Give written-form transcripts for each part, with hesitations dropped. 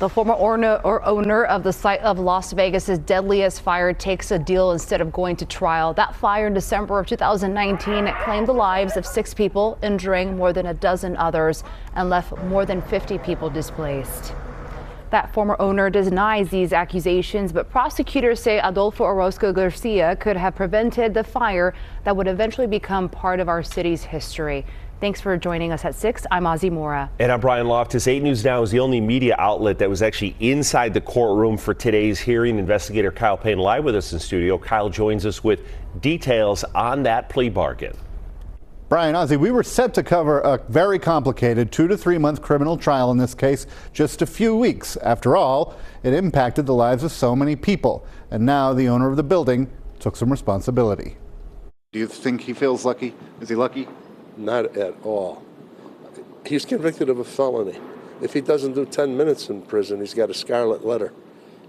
The former owner of the site of Las Vegas's deadliest fire takes a deal instead of going to trial. That fire in December of 2019 claimed the lives of 6 people, injuring more than a dozen others, and left more than 50 people displaced. That former owner denies these accusations, but prosecutors say Adolfo Orozco Garcia could have prevented the fire that would eventually become part of our city's history. Thanks for joining us at 6. I'm Ozzy Mora. And I'm Brian Loftus. 8 News Now is the only media outlet that was actually inside the courtroom for today's hearing. Investigator Kyle Payne live with us in studio. Kyle joins us with details on that plea bargain. Brian, Ozzy, we were set to cover a very complicated 2 to 3 month criminal trial in this case just a few weeks. After all, it impacted the lives of so many people. And now the owner of the building took some responsibility. Do you think he feels lucky? Is he lucky? Not at all. He's convicted of a felony. If he doesn't do 10 minutes in prison, he's got a scarlet letter.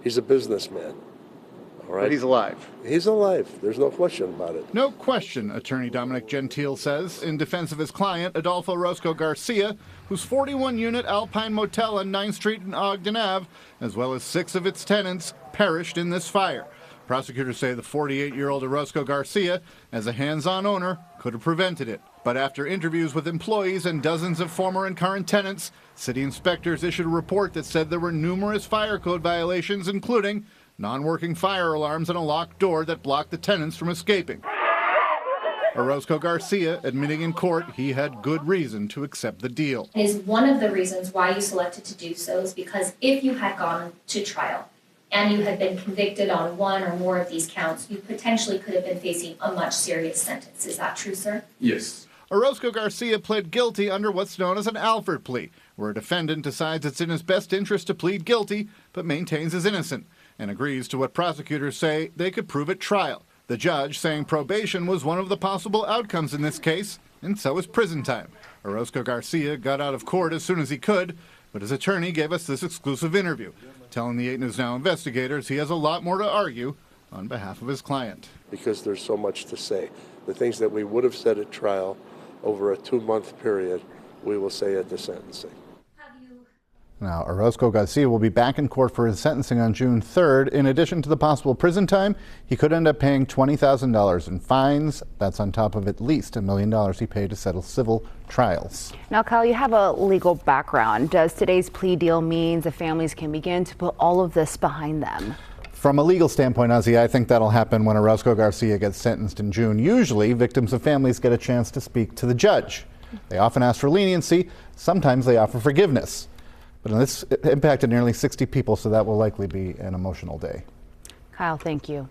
He's a businessman. All right? But he's alive. He's alive. There's no question about it. No question, Attorney Dominic Gentile says, in defense of his client, Adolfo Orozco Garcia, whose 41-unit Alpine Motel on 9th Street and Ogden Ave, as well as 6 of its tenants, perished in this fire. Prosecutors say the 48-year-old Orozco Garcia, as a hands-on owner, could have prevented it. But after interviews with employees and dozens of former and current tenants, city inspectors issued a report that said there were numerous fire code violations, including non-working fire alarms and a locked door that blocked the tenants from escaping. Orozco Garcia admitting in court he had good reason to accept the deal. Is one of the reasons why you selected to do so is because if you had gone to trial and you had been convicted on 1 or more of these counts, you potentially could have been facing a much serious sentence. Is that true, sir? Yes. Orozco Garcia pled guilty under what's known as an Alford plea, where a defendant decides it's in his best interest to plead guilty, but maintains his innocence, and agrees to what prosecutors say they could prove at trial. The judge saying probation was one of the possible outcomes in this case, and so is prison time. Orozco Garcia got out of court as soon as he could, but his attorney gave us this exclusive interview, telling the 8 News Now investigators he has a lot more to argue on behalf of his client. Because there's so much to say. The things that we would have said at trial over a 2-month period, we will say at the sentencing. Now, Orozco Garcia will be back in court for his sentencing on June 3rd. In addition to the possible prison time, he could end up paying $20,000 in fines. That's on top of at least $1 million he paid to settle civil trials. Now, Kyle, you have a legal background. Does today's plea deal mean the families can begin to put all of this behind them? From a legal standpoint, Ozzy, I think that'll happen when Orozco Garcia gets sentenced in June. Usually, victims of families get a chance to speak to the judge. They often ask for leniency. Sometimes they offer forgiveness. But this impacted nearly 60 people, so that will likely be an emotional day. Kyle, thank you.